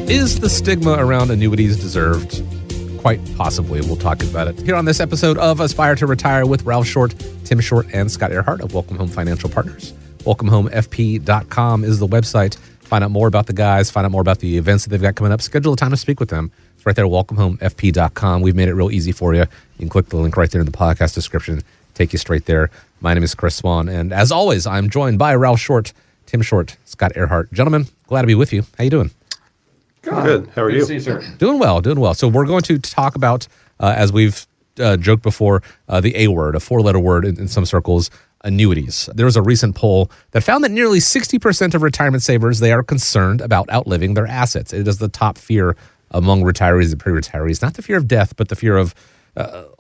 Is the stigma around annuities deserved? Quite possibly. We'll talk about it here on this episode of Aspire to Retire with Ralph Short, Tim Short, and Scott Earhart of Welcome Home Financial Partners. WelcomeHomeFP.com is the website. Find out more about the guys, find out more about the events that they've got coming up, schedule a time to speak with them. It's right there at WelcomeHomeFP.com. We've made it real easy for you. You can click the link right there in the podcast description, take you straight there. My name is Chris Swan, and as always, I'm joined by Ralph Short, Tim Short, Scott Earhart. Gentlemen, glad to be with you. How you doing? Good. How are you? Good to see you, sir. Doing well. So we're going to talk about, as we've joked before, the A word, a four-letter word in some circles, annuities. There was a recent poll that found that nearly 60% of retirement savers, they are concerned about outliving their assets. It is the top fear among retirees and pre-retirees, not the fear of death, but the fear of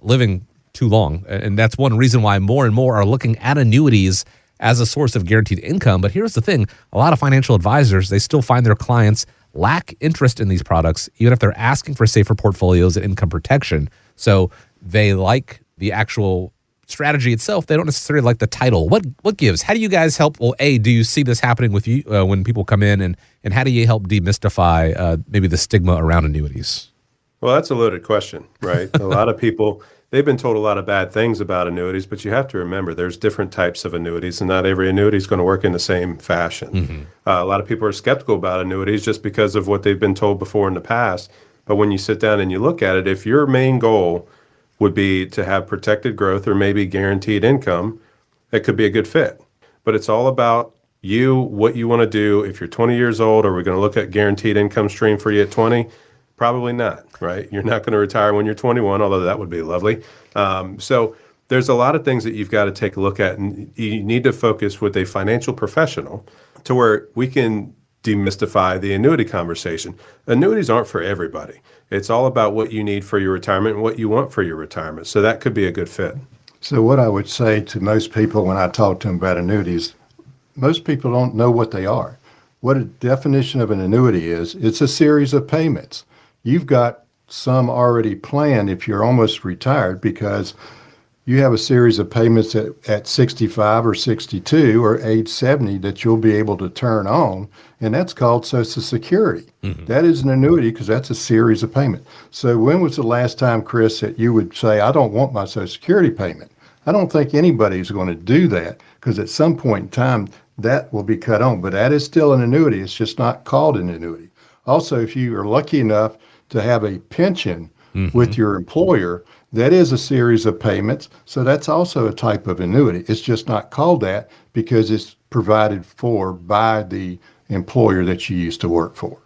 living too long. And that's one reason why more and more are looking at annuities as a source of guaranteed income. But here's the thing. A lot of financial advisors, they still find their clients lack interest in these products, even if they're asking for safer portfolios and income protection. So they like the actual strategy itself. They don't necessarily like the title. What gives? How do you guys help? Well, A, do you see this happening with you when people come in, and how do you help demystify maybe the stigma around annuities? Well, that's a loaded question, right? A lot of people, they've been told a lot of bad things about annuities, but you have to remember there's different types of annuities, and not every annuity is going to work in the same fashion. Mm-hmm. A lot of people are skeptical about annuities just because of what they've been told before in the past. But when you sit down and you look at it, if your main goal would be to have protected growth or maybe guaranteed income, it could be a good fit. But it's all about you, what you want to do. If you're 20 years old, are we going to look at guaranteed income stream for you at 20? Probably not, right? You're not going to retire when you're 21, although that would be lovely. So there's a lot of things that you've got to take a look at, and you need to focus with a financial professional to where we can demystify the annuity conversation. Annuities aren't for everybody. It's all about what you need for your retirement and what you want for your retirement. So that could be a good fit. So what I would say to most people when I talk to them about annuities, most people don't know what they are. What a definition of an annuity is, it's a series of payments. You've got some already planned if you're almost retired because you have a series of payments at 65 or 62 or age 70 that you'll be able to turn on, and that's called Social Security. Mm-hmm. That is an annuity because that's a series of payments. So when was the last time, Chris, that you would say, I don't want my Social Security payment? I don't think anybody's going to do that because at some point in time, that will be cut on. But that is still an annuity. It's just not called an annuity. Also, if you are lucky enough to have a pension with your employer, that is a series of payments. So that's also a type of annuity. It's just not called that because it's provided for by the employer that you used to work for.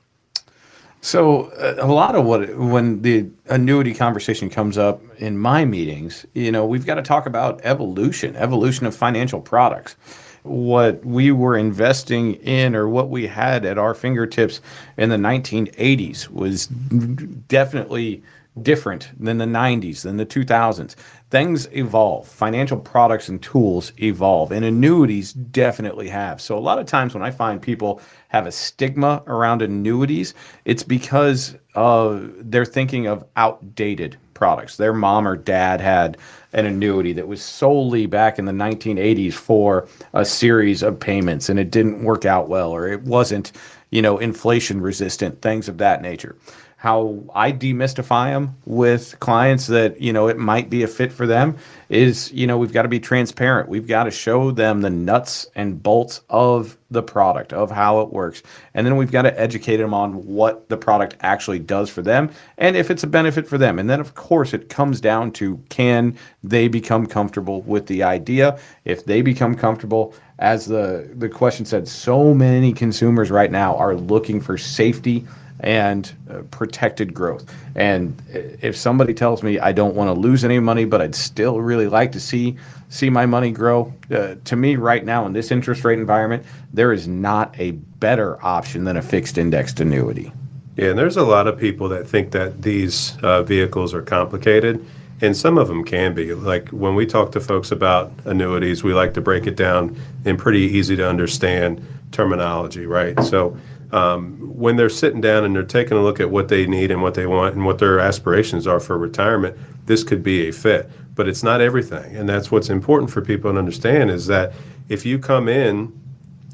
So a lot of when the annuity conversation comes up in my meetings, we've got to talk about evolution of financial products. What we were investing in or what we had at our fingertips in the 1980s was definitely different than the 90s, than the 2000s. Things evolve. Financial products and tools evolve, and annuities definitely have. So a lot of times when I find people have a stigma around annuities, it's because they're thinking of outdated products. Their mom or dad had an annuity that was solely back in the 1980s for a series of payments, and it didn't work out well, or it wasn't, inflation resistant, things of that nature. How I demystify them with clients that, it might be a fit for them is, we've got to be transparent. We've got to show them the nuts and bolts of the product, of how it works. And then we've got to educate them on what the product actually does for them and if it's a benefit for them. And then, of course, it comes down to, can they become comfortable with the idea? If they become comfortable, as the question said, so many consumers right now are looking for safety and protected growth. And if somebody tells me I don't want to lose any money, but I'd still really like to see my money grow, to me right now in this interest rate environment, there is not a better option than a fixed indexed annuity. Yeah, and there's a lot of people that think that these vehicles are complicated, and some of them can be. Like when we talk to folks about annuities, we like to break it down in pretty easy to understand terminology, right? So when they're sitting down and they're taking a look at what they need and what they want and what their aspirations are for retirement, this could be a fit. But it's not everything. And that's what's important for people to understand is that if you come in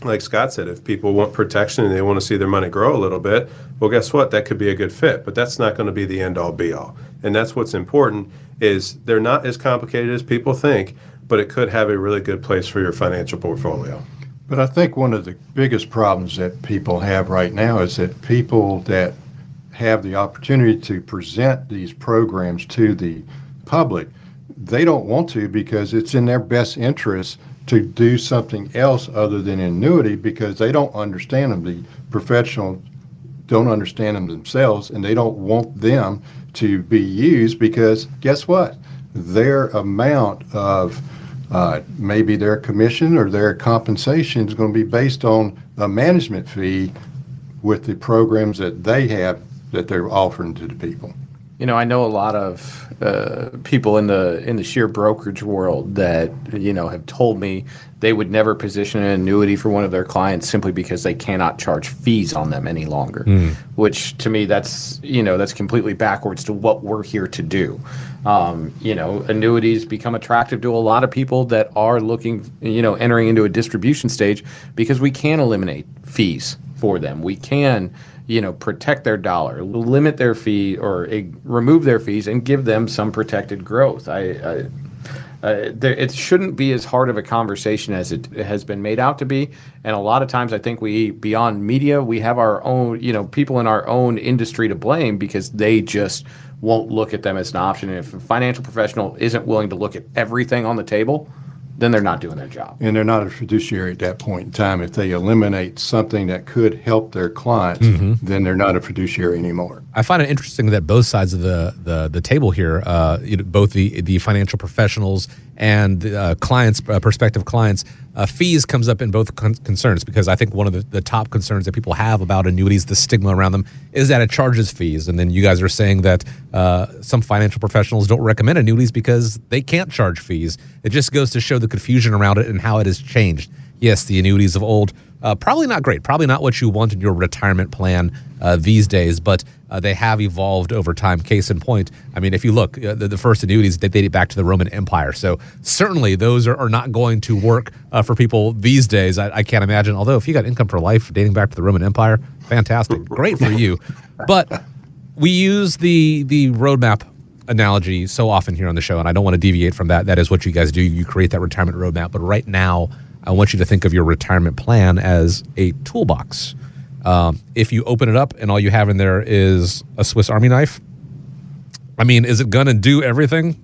like Scott said, if people want protection and they want to see their money grow a little bit, well, guess what? That could be a good fit, but that's not going to be the end all be all. And that's what's important, is they're not as complicated as people think, but it could have a really good place for your financial portfolio. But I think one of the biggest problems that people have right now is that people that have the opportunity to present these programs to the public, they don't want to, because it's in their best interest to do something else other than annuity, because they don't understand them. The professionals don't understand them themselves, and they don't want them to be used, because guess what? Their amount of maybe their commission or their compensation is going to be based on a management fee with the programs that they have that they're offering to the people. I know a lot of people in the sheer brokerage world that have told me they would never position an annuity for one of their clients simply because they cannot charge fees on them any longer. Which to me, that's completely backwards to what we're here to do. Annuities become attractive to a lot of people that are looking, entering into a distribution stage, because we can eliminate fees for them. We can protect their dollar, limit their fee, or remove their fees, and give them some protected growth. It shouldn't be as hard of a conversation as it has been made out to be. And a lot of times I think beyond media, we have our own, people in our own industry to blame, because they just won't look at them as an option. And if a financial professional isn't willing to look at everything on the table, then they're not doing their job. And they're not a fiduciary at that point in time. If they eliminate something that could help their clients, then they're not a fiduciary anymore. I find it interesting that both sides of the table here, both the financial professionals and clients, prospective clients, fees comes up in both concerns, because I think one of the top concerns that people have about annuities, the stigma around them, is that it charges fees. And then you guys are saying that some financial professionals don't recommend annuities because they can't charge fees. It just goes to show the confusion around it and how it has changed. Yes, the annuities of old, probably not great, probably not what you want in your retirement plan these days, but they have evolved over time. Case in point, I mean, if you look, the first annuities, they date back to the Roman Empire. So certainly those are not going to work for people these days. I can't imagine, although if you got income for life dating back to the Roman Empire, fantastic, great for you. But we use the roadmap analogy so often here on the show, and I don't want to deviate from that. That is what you guys do. You create that retirement roadmap. But right now, I want you to think of your retirement plan as a toolbox. If you open it up and all you have in there is a Swiss Army knife, I mean, is it going to do everything?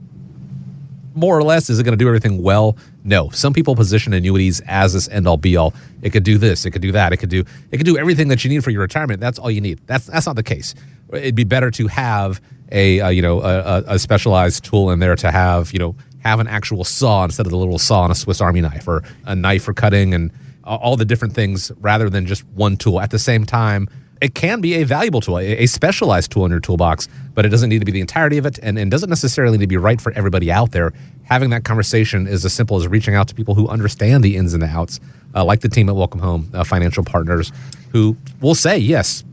More or less, is it going to do everything well? No. Some people position annuities as this end all be all. It could do this, it could do that, it could do everything that you need for your retirement. That's all you need. That's not the case. It'd be better to have a specialized tool in there, to have an actual saw instead of the little saw on a Swiss Army knife, or a knife for cutting, and all the different things, rather than just one tool. At the same time, it can be a valuable tool, a specialized tool in your toolbox, but it doesn't need to be the entirety of it, and doesn't necessarily need to be right for everybody out there. Having that conversation is as simple as reaching out to people who understand the ins and the outs, like the team at Welcome Home Financial Partners, who will say, yes,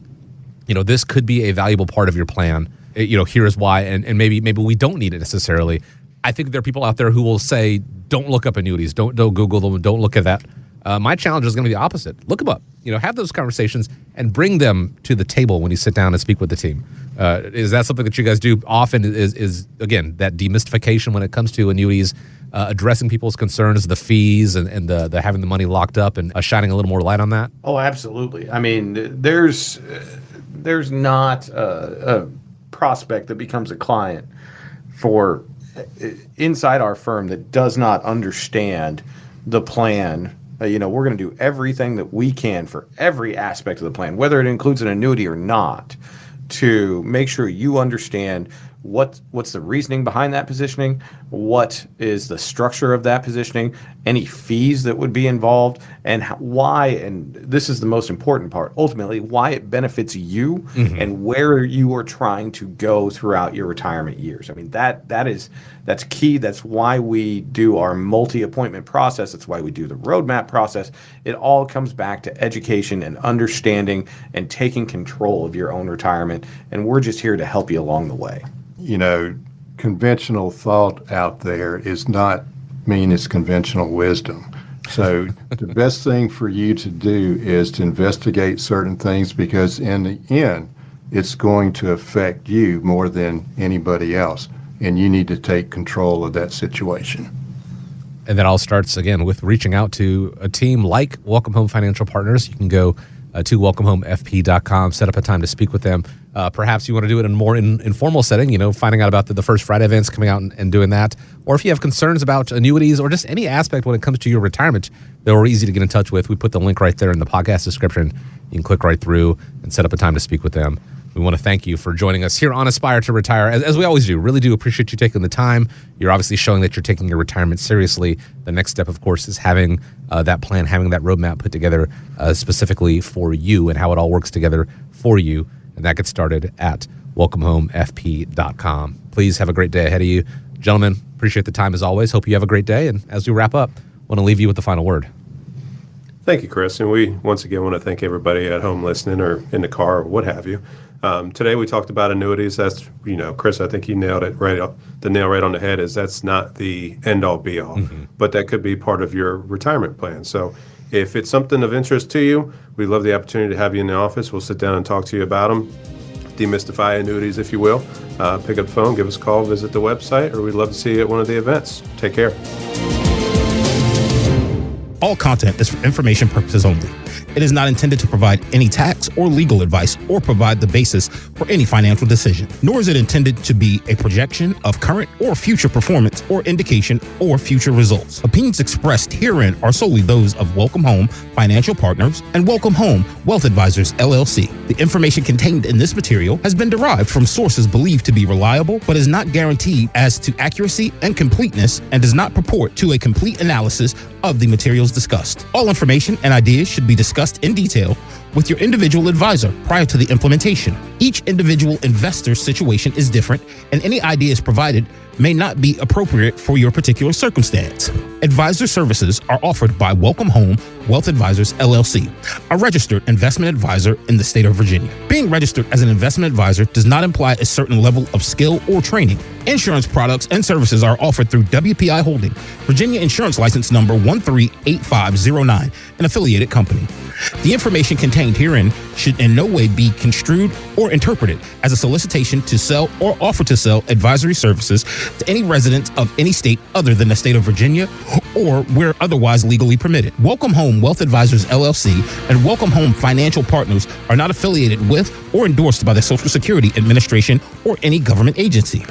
this could be a valuable part of your plan. Here is why, and maybe we don't need it necessarily. I think there are people out there who will say, don't look up annuities, don't Google them, don't look at that. My challenge is going to be the opposite. Look them up. Have those conversations and bring them to the table when you sit down and speak with the team. Is that something that you guys do often? Is again, that demystification when it comes to annuities, addressing people's concerns, the fees, and the having the money locked up, and shining a little more light on that? Oh, absolutely. I mean, there's not a prospect that becomes a client for inside our firm that does not understand the plan. We're going to do everything that we can for every aspect of the plan, whether it includes an annuity or not, to make sure you understand what's the reasoning behind that positioning, what is the structure of that positioning, any fees that would be involved, and why, and this is the most important part, ultimately, why it benefits you and where you are trying to go throughout your retirement years. I mean, that's key. That's why we do our multi-appointment process. That's why we do the roadmap process. It all comes back to education and understanding and taking control of your own retirement, and we're just here to help you along the way. Conventional thought out there is not mean it's conventional wisdom. So the best thing for you to do is to investigate certain things, because in the end, it's going to affect you more than anybody else. And you need to take control of that situation. And that all starts, again, with reaching out to a team like Welcome Home Financial Partners. You can go to welcomehomefp.com, set up a time to speak with them. Perhaps you want to do it in a more informal setting, finding out about the First Friday events, coming out and doing that. Or if you have concerns about annuities or just any aspect when it comes to your retirement, they're easy to get in touch with. We put the link right there in the podcast description. You can click right through and set up a time to speak with them. We want to thank you for joining us here on Aspire to Retire. As we always do, really do appreciate you taking the time. You're obviously showing that you're taking your retirement seriously. The next step, of course, is having that plan, having that roadmap put together specifically for you and how it all works together for you. And that gets started at welcomehomefp.com. Please have a great day ahead of you. Gentlemen, appreciate the time as always. Hope you have a great day. And as we wrap up, I want to leave you with the final word. Thank you, Chris. And we, once again, want to thank everybody at home listening or in the car or what have you. Today we talked about annuities. That's, Chris, I think you nailed it the nail right on the head. Is that's not the end all be all, but that could be part of your retirement plan. So if it's something of interest to you, we'd love the opportunity to have you in the office. We'll sit down and talk to you about them, demystify annuities, if you will. Pick up the phone, give us a call, visit the website, or we'd love to see you at one of the events. Take care. All content is for information purposes only. It is not intended to provide any tax or legal advice or provide the basis for any financial decision, nor is it intended to be a projection of current or future performance or indication or future results. Opinions expressed herein are solely those of Welcome Home Financial Partners and Welcome Home Wealth Advisors, LLC. The information contained in this material has been derived from sources believed to be reliable, but is not guaranteed as to accuracy and completeness and does not purport to a complete analysis of the materials discussed. All information and ideas should be discussed in detail with your individual advisor prior to the implementation. Each individual investor's situation is different, and any ideas provided may not be appropriate for your particular circumstance. Advisor services are offered by Welcome Home Wealth Advisors, LLC, a registered investment advisor in the state of Virginia. Being registered as an investment advisor does not imply a certain level of skill or training. Insurance products and services are offered through WPI Holding, Virginia Insurance License Number 138509, an affiliated company. The information contained herein should in no way be construed or interpreted as a solicitation to sell or offer to sell advisory services to any resident of any state other than the state of Virginia or where otherwise legally permitted. Welcome Home Wealth Advisors, LLC and Welcome Home Financial Partners are not affiliated with or endorsed by the Social Security Administration or any government agency.